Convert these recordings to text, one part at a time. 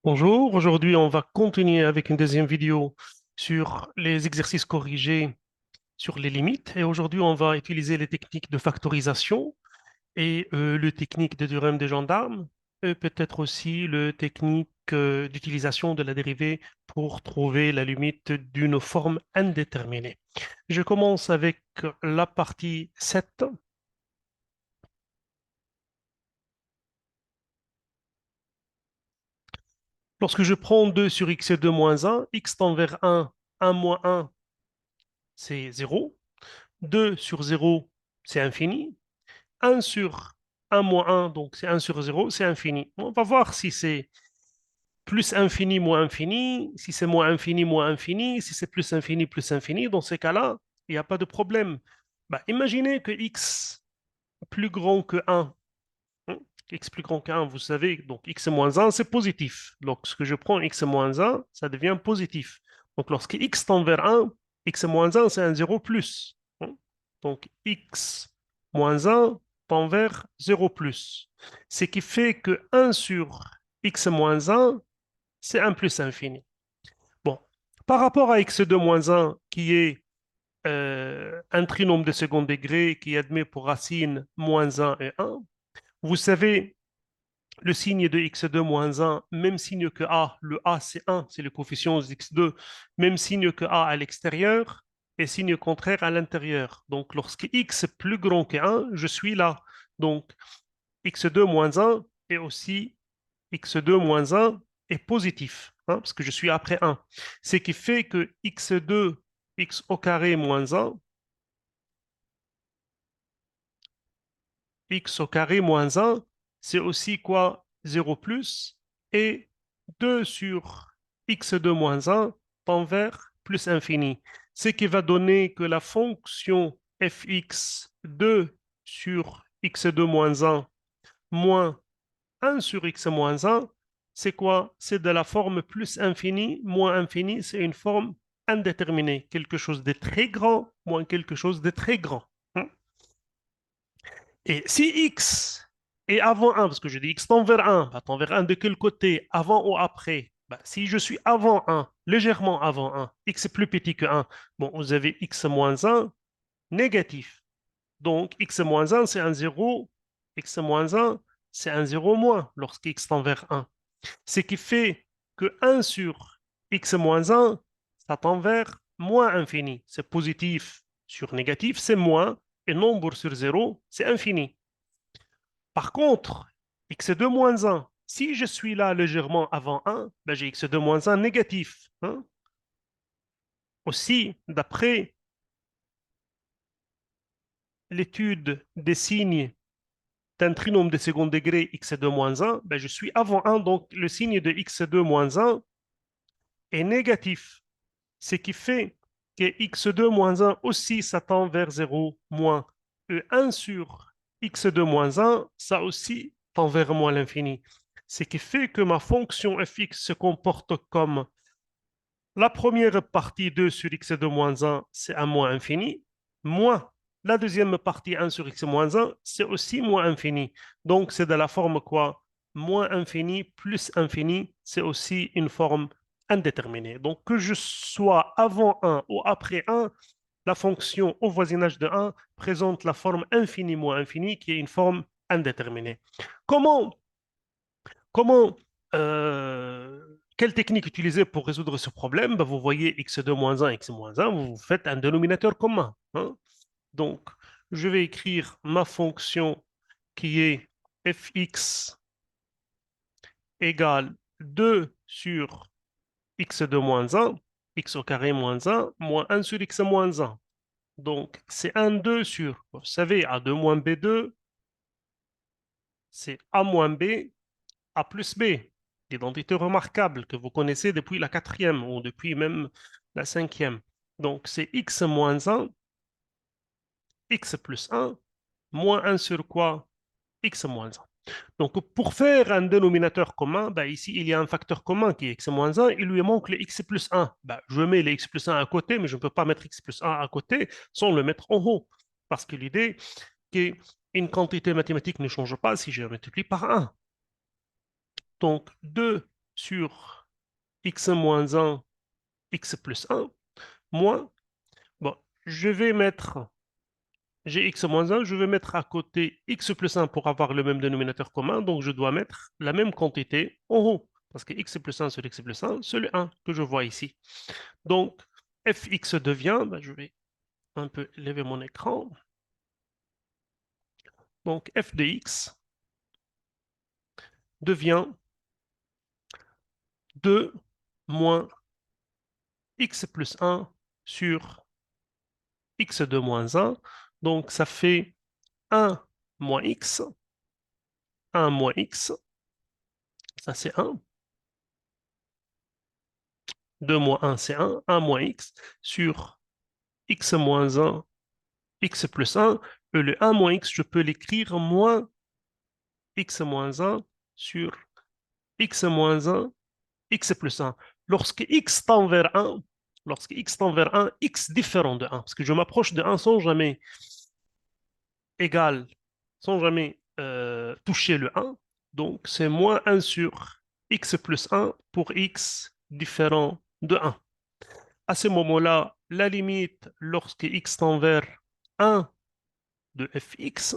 Bonjour, aujourd'hui on va continuer avec une deuxième vidéo sur les exercices corrigés sur les limites et aujourd'hui on va utiliser les techniques de factorisation et le technique de théorème des gendarmes et peut-être aussi le technique d'utilisation de la dérivée pour trouver la limite d'une forme indéterminée. Je commence avec la partie 7. Lorsque je prends 2 sur x et 2 moins 1, x tend vers 1 moins 1 c'est 0. 2 sur 0, c'est infini. 1 sur 1 moins 1, donc c'est 1 sur 0, c'est infini. On va voir si c'est plus infini, moins infini, si c'est moins infini, moins infini, si c'est plus infini, plus infini. Dans ces cas-là, il n'y a pas de problème. Bah, imaginez que x plus grand que 1. hein, X plus grand que 1, vous savez, donc x moins 1, c'est positif. Lorsque je prends x moins 1, ça devient positif. Donc lorsque x tend vers 1, x moins 1, c'est un 0 plus. hein. Donc x moins 1 tend vers 0 plus. Ce qui fait que 1 sur x moins 1, c'est 1 plus infini. Bon, par rapport à x2 moins 1, qui est un trinôme de second degré qui admet pour racine moins 1 et 1, vous savez, le signe de x2 moins 1, même signe que a, le a c'est 1, c'est le coefficient x2, même signe que a à l'extérieur et signe contraire à l'intérieur. Donc lorsque x est plus grand que 1, je suis là. Donc x2 moins 1 est aussi x2 moins 1 est positif, parce que je suis après 1. Ce qui fait que x2, x au carré moins 1, x au carré moins 1, c'est aussi quoi? 0 plus, et 2 sur x2 moins 1 tend vers plus infini. Ce qui va donner que la fonction fx2 sur x2 moins 1 moins 1 sur x moins 1, c'est quoi? C'est de la forme plus infini, moins infini, c'est une forme indéterminée. Quelque chose de très grand, moins quelque chose de très grand. hein. Et si x est avant 1, parce que je dis x tend vers 1, bah, tend vers 1 de quel côté? Avant ou après? Bah, si je suis avant 1, légèrement avant 1, x est plus petit que 1, bon, vous avez x moins 1 négatif. Donc, x moins 1, c'est un 0. X moins 1, c'est un 0 moins lorsque x tend vers 1. Ce qui fait que 1 sur x moins 1, ça tend vers moins infini. C'est positif sur négatif, c'est moins. Et nombre sur 0, c'est infini. Par contre, x2 moins 1, si je suis là légèrement avant 1, ben j'ai x2 moins 1 négatif. Aussi, d'après l'étude des signes d'un trinôme de second degré x2 moins 1, ben je suis avant 1, donc le signe de x2 moins 1 est négatif. Ce qui fait que x2 moins 1 aussi, ça tend vers 0 moins. Et 1 sur x2 moins 1, ça aussi tend vers moins l'infini. Ce qui fait que ma fonction fx se comporte comme la première partie 2 sur x2 moins 1, c'est un moins infini, moins la deuxième partie 1 sur x moins 1, c'est aussi moins infini. Donc c'est de la forme quoi? Moins infini plus infini, c'est aussi une forme indéterminée. Donc que je sois avant 1 ou après 1, la fonction au voisinage de 1 présente la forme infini moins infini qui est une forme indéterminée. Comment Comment, quelle technique utiliser pour résoudre ce problème? Ben, vous voyez x2 moins 1, x moins 1, vous faites un dénominateur commun. Donc, je vais écrire ma fonction qui est fx égale 2 sur x2 moins 1, x au carré moins 1, moins 1 sur x moins 1. Donc, c'est 1, 2 sur, vous savez, a2 moins b2, c'est a moins b, A plus B, l'identité remarquable que vous connaissez depuis la quatrième ou depuis même la cinquième. Donc, c'est x moins 1, x plus 1, moins 1 sur quoi? X moins 1. Donc, pour faire un dénominateur commun, bah, ici, il y a un facteur commun qui est x moins 1, il lui manque le x plus 1. Bah, je mets le x plus 1 à côté, mais je ne peux pas mettre x plus 1 à côté sans le mettre en haut. Parce que l'idée est qu'une quantité mathématique ne change pas si je la multiplie par 1. Donc, 2 sur x moins 1, x plus 1, moins, bon, je vais mettre, j'ai x moins 1, je vais mettre à côté x plus 1 pour avoir le même dénominateur commun, donc je dois mettre la même quantité en haut, parce que x plus 1 sur x plus 1, c'est le 1 que je vois ici. Donc, fx devient, ben, je vais un peu élever mon écran, donc f de x devient 2 moins x plus 1 sur x2 moins 1. Donc, ça fait 1 moins x, 1 moins x, ça c'est 1. 2 moins 1, c'est 1. 1 moins x sur x moins 1, x plus 1. Et le 1 moins x, je peux l'écrire moins x moins 1 sur x moins 1, x plus 1. Lorsque x tend vers 1, lorsque x tend vers 1, x différent de 1, parce que je m'approche de 1 sans jamais égal, sans jamais toucher le 1. Donc, c'est moins 1 sur x plus 1 pour x différent de 1. À ce moment-là, la limite lorsque x tend vers 1 de fx,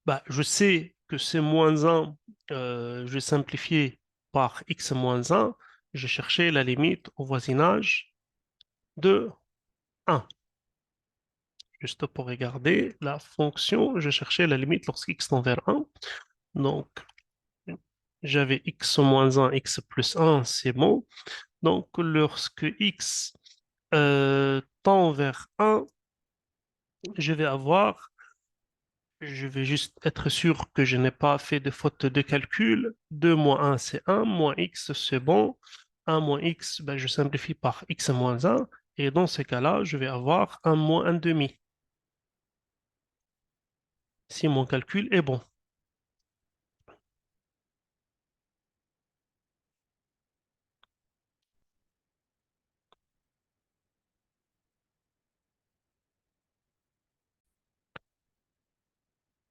bah, je sais que c'est moins 1, je vais simplifier par x moins 1, je cherchais la limite au voisinage de 1. Juste pour regarder la fonction, je cherchais la limite lorsque x tend vers 1. Donc, j'avais x moins 1, x plus 1, c'est bon. Donc, lorsque x tend vers 1, je vais avoir, je vais juste être sûr que je n'ai pas fait de faute de calcul. 2 moins 1, c'est 1, moins x, c'est bon. 1 moins x, ben, je simplifie par x moins 1. Et dans ces cas-là, je vais avoir 1 moins 1 demi, si mon calcul est bon.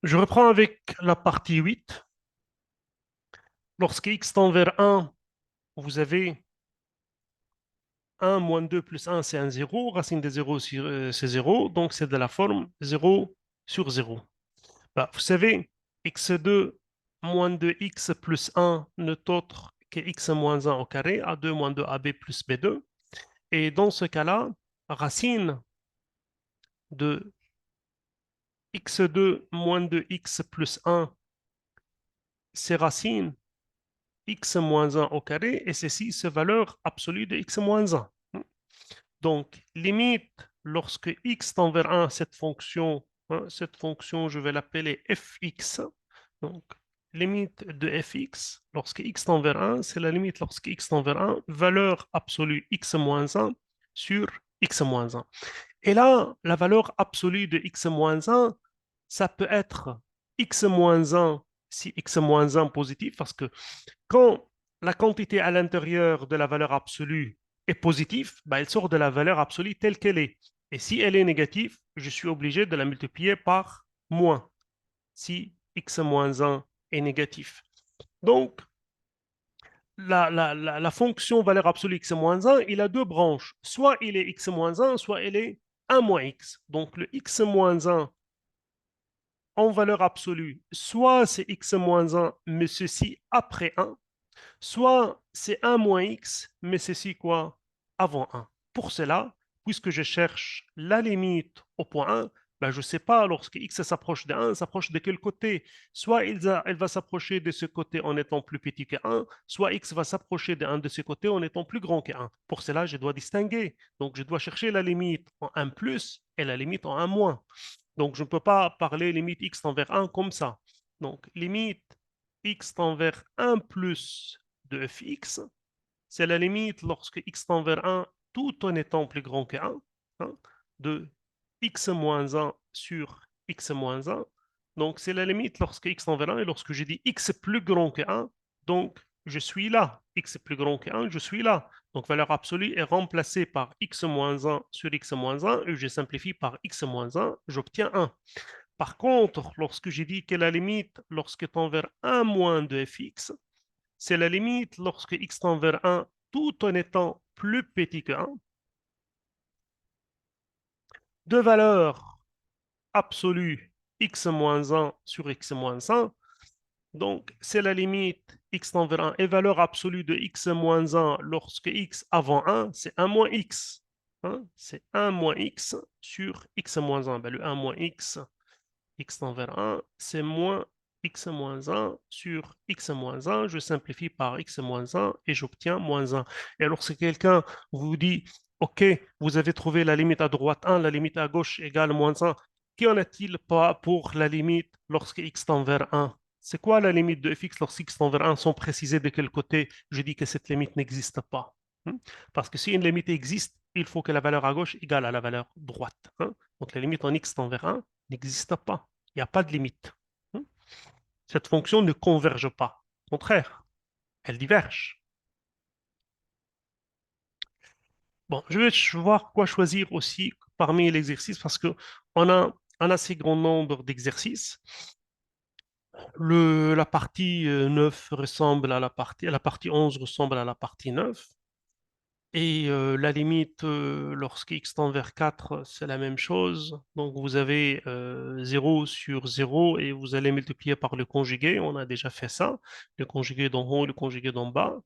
Je reprends avec la partie 8. Lorsque x tend vers 1, vous avez 1 moins 2 plus 1, c'est un 0. Racine de 0, c'est 0. Donc, c'est de la forme 0 sur 0. Bah, vous savez, x2 moins 2x plus 1 n'est autre que x moins 1 au carré, a2 moins 2ab plus b2. Et dans ce cas-là, racine de x2 moins 2x plus 1, c'est racine x moins 1 au carré, et ceci, c'est valeur absolue de x moins 1. Donc, limite, lorsque x tend vers 1, cette fonction, je vais l'appeler fx. Donc, limite de fx, lorsque x tend vers 1, c'est la limite lorsque x tend vers 1, valeur absolue x moins 1 sur x moins 1. Et là, la valeur absolue de x moins 1, ça peut être x moins 1 si x moins 1 positif, parce que quand la quantité à l'intérieur de la valeur absolue est positive, bah, elle sort de la valeur absolue telle qu'elle est. Et si elle est négative, je suis obligé de la multiplier par moins, si x moins 1 est négatif. Donc, la fonction valeur absolue x moins 1, il a deux branches. Soit il est x moins 1, soit il est 1 moins x. Donc, le x moins 1 en valeur absolue, soit c'est x moins 1, mais ceci après 1, soit c'est 1 moins x, mais ceci quoi? Avant 1. Pour cela, puisque je cherche la limite au point 1, ben je ne sais pas, lorsque x s'approche de 1, s'approche de quel côté? Soit elle va s'approcher de ce côté en étant plus petit que 1, soit x va s'approcher de 1 de ce côté en étant plus grand que 1. Pour cela, je dois distinguer. Donc, je dois chercher la limite en 1 plus et la limite en 1 moins. Donc, je ne peux pas parler limite x tend vers 1 comme ça. Donc, limite x tend vers 1 plus de fx, c'est la limite lorsque x tend vers 1 tout en étant plus grand que 1, hein, de x moins 1 sur x moins 1. Donc, c'est la limite lorsque x tend vers 1 et lorsque je dis x plus grand que 1, donc je suis là. X plus grand que 1, je suis là. Donc, valeur absolue est remplacée par x moins 1 sur x moins 1 et je simplifie par x moins 1, j'obtiens 1. Par contre, lorsque j'ai dit que la limite, lorsque tend vers 1 moins de fx, c'est la limite lorsque x tend vers 1, tout en étant plus petit que 1, de valeur absolue x moins 1 sur x moins 1. Donc, c'est la limite x tend vers 1 et valeur absolue de x moins 1 lorsque x avant 1, c'est 1 moins x. Hein? C'est 1 moins x sur x moins 1. Ben, le 1 moins x tend vers 1, c'est moins x moins 1 sur x moins 1. Je simplifie par x moins 1 et j'obtiens moins 1. Et alors, si quelqu'un vous dit, OK, vous avez trouvé la limite à droite 1, la limite à gauche égale moins 1, qu'en est-il pas pour la limite lorsque x tend vers 1? C'est quoi la limite de fx lorsque x tend vers 1 sans préciser de quel côté je dis que cette limite n'existe pas? Hmm? Parce que si une limite existe, il faut que la valeur à gauche égale à la valeur droite. Hein? Donc la limite en x tend vers 1 n'existe pas. Il n'y a pas de limite. Hmm? Cette fonction ne converge pas. Au contraire, elle diverge. Bon, je vais voir quoi choisir aussi parmi les exercices parce qu'on a un assez grand nombre d'exercices. La partie 9 ressemble à la partie 11 ressemble à la partie 9. Et la limite, lorsque x tend vers 4, c'est la même chose. Donc vous avez 0 sur 0 et vous allez multiplier par le conjugué. On a déjà fait ça. Le conjugué d'en haut, le conjugué d'en bas.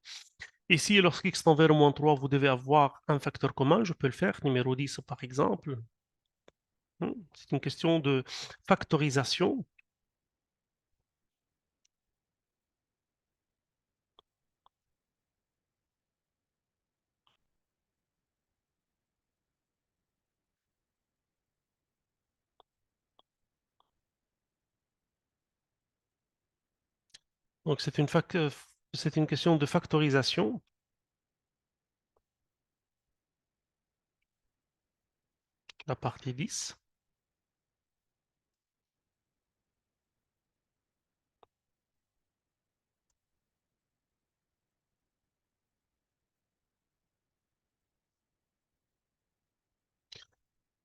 Ici, lorsque x tend vers moins 3, vous devez avoir un facteur commun. Je peux le faire, numéro 10 par exemple. C'est une question de factorisation. Donc c'est une question de factorisation. La partie 10.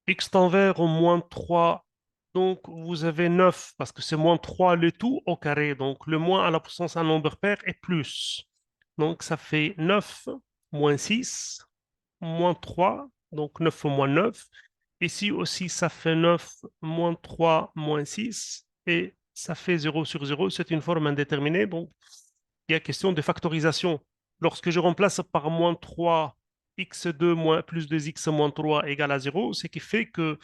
X tend vers au moins 3. Donc, vous avez 9 parce que c'est moins 3 le tout au carré. Donc, le moins à la puissance un nombre pair est plus. Donc, ça fait 9 moins 6 moins 3. Donc, 9 moins 9. Ici aussi, ça fait 9 moins 3 moins 6. Et ça fait 0 sur 0. C'est une forme indéterminée. Donc, il y a question de factorisation. Lorsque je remplace par moins 3, x2 moins, plus 2x moins 3 égale à 0, ce qui fait que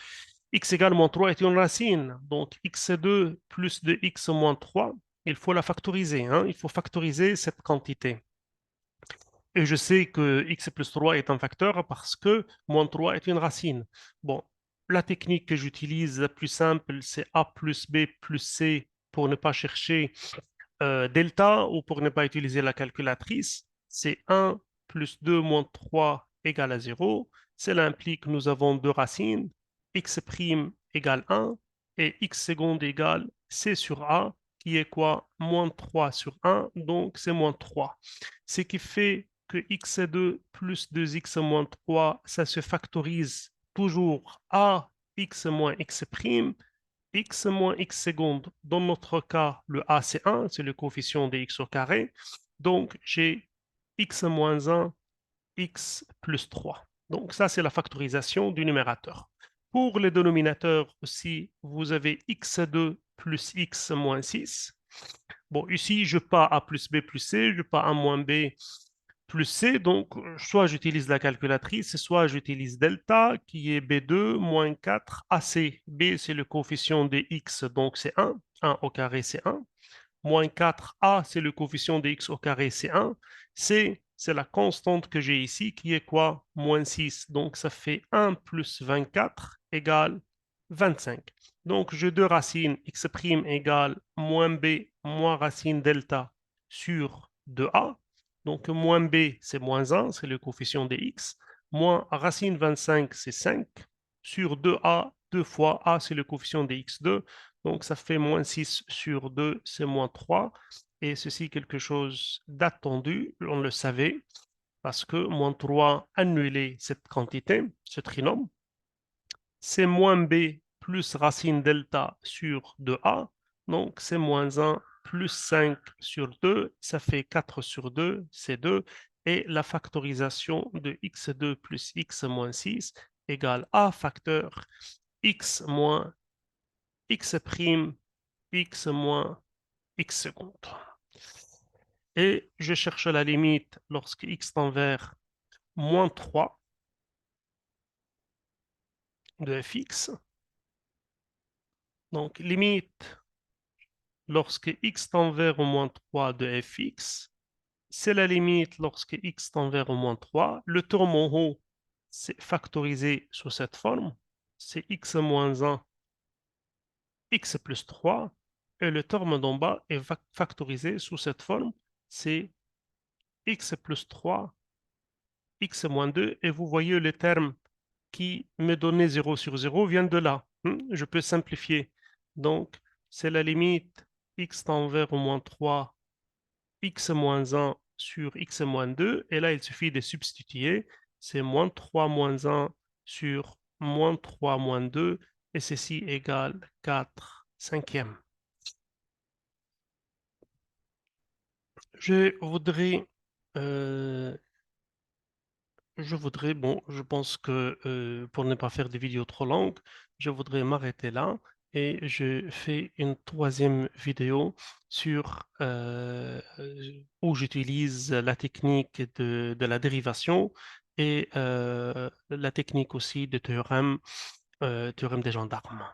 x égale moins 3 est une racine. Donc x2 plus 2x moins 3, il faut la factoriser. Hein. Il faut factoriser cette quantité. Et je sais que x plus 3 est un facteur parce que moins 3 est une racine. Bon, la technique que j'utilise la plus simple, c'est a plus b plus c pour ne pas chercher delta, ou pour ne pas utiliser la calculatrice, c'est 1 plus 2 moins 3 égale à 0. Cela implique que nous avons deux racines, x' égale 1 et x seconde égale c sur a, qui est quoi? Moins 3 sur 1, donc c'est moins 3. Ce qui fait que x2 plus 2x moins 3, ça se factorise toujours à x moins x', x moins x seconde. Dans notre cas, le a, c'est 1, c'est le coefficient de x au carré. Donc, j'ai x moins 1, x plus 3. Donc, ça, c'est la factorisation du numérateur. Pour les dénominateurs aussi, vous avez x2 plus x moins 6. Bon, ici, je pars a plus b plus c, je pars a moins b plus c. Donc, soit j'utilise la calculatrice, soit j'utilise delta, qui est b2 moins 4 ac. B, c'est le coefficient de x, donc c'est 1. 1 au carré, c'est 1. Moins 4a, c'est le coefficient de x au carré, c'est 1. C, c'est la constante que j'ai ici, qui est quoi? Moins 6. Donc, ça fait 1 plus 24 égale 25. Donc, j'ai deux racines, x' égale moins b moins racine delta sur 2a. Donc, moins b, c'est moins 1, c'est le coefficient de x. Moins racine 25, c'est 5. Sur 2a, 2 fois a, c'est le coefficient de x2. Donc, ça fait moins 6 sur 2, c'est moins 3. Et ceci, quelque chose d'attendu, on le savait, parce que moins 3 annulait cette quantité, ce trinôme. C'est moins b plus racine delta sur 2a. Donc, c'est moins 1 plus 5 sur 2, ça fait 4 sur 2, c'est 2. Et la factorisation de x2 plus x moins 6 égale a facteur x moins x prime x moins x seconde. Et je cherche la limite lorsque x tend vers moins 3 de fx. Donc, limite lorsque x tend vers au moins 3 de fx. C'est la limite lorsque x tend vers au moins 3. Le terme en haut, c'est factorisé sous cette forme. C'est x moins 1, x plus 3. Et le terme d'en bas est factorisé sous cette forme. C'est x plus 3, x moins 2. Et vous voyez le terme qui me donnait 0 sur 0 vient de là. Je peux simplifier. Donc, c'est la limite x tend vers au moins 3, x moins 1 sur x moins 2. Et là, il suffit de substituer. C'est moins 3 moins 1 sur moins 3 moins 2. Et ceci égale 4 cinquièmes. Je voudrais euh, bon, je pense que pour ne pas faire des vidéos trop longues, je voudrais m'arrêter là et je fais une troisième vidéo sur où j'utilise la technique de la dérivation et la technique aussi de théorème des gendarmes.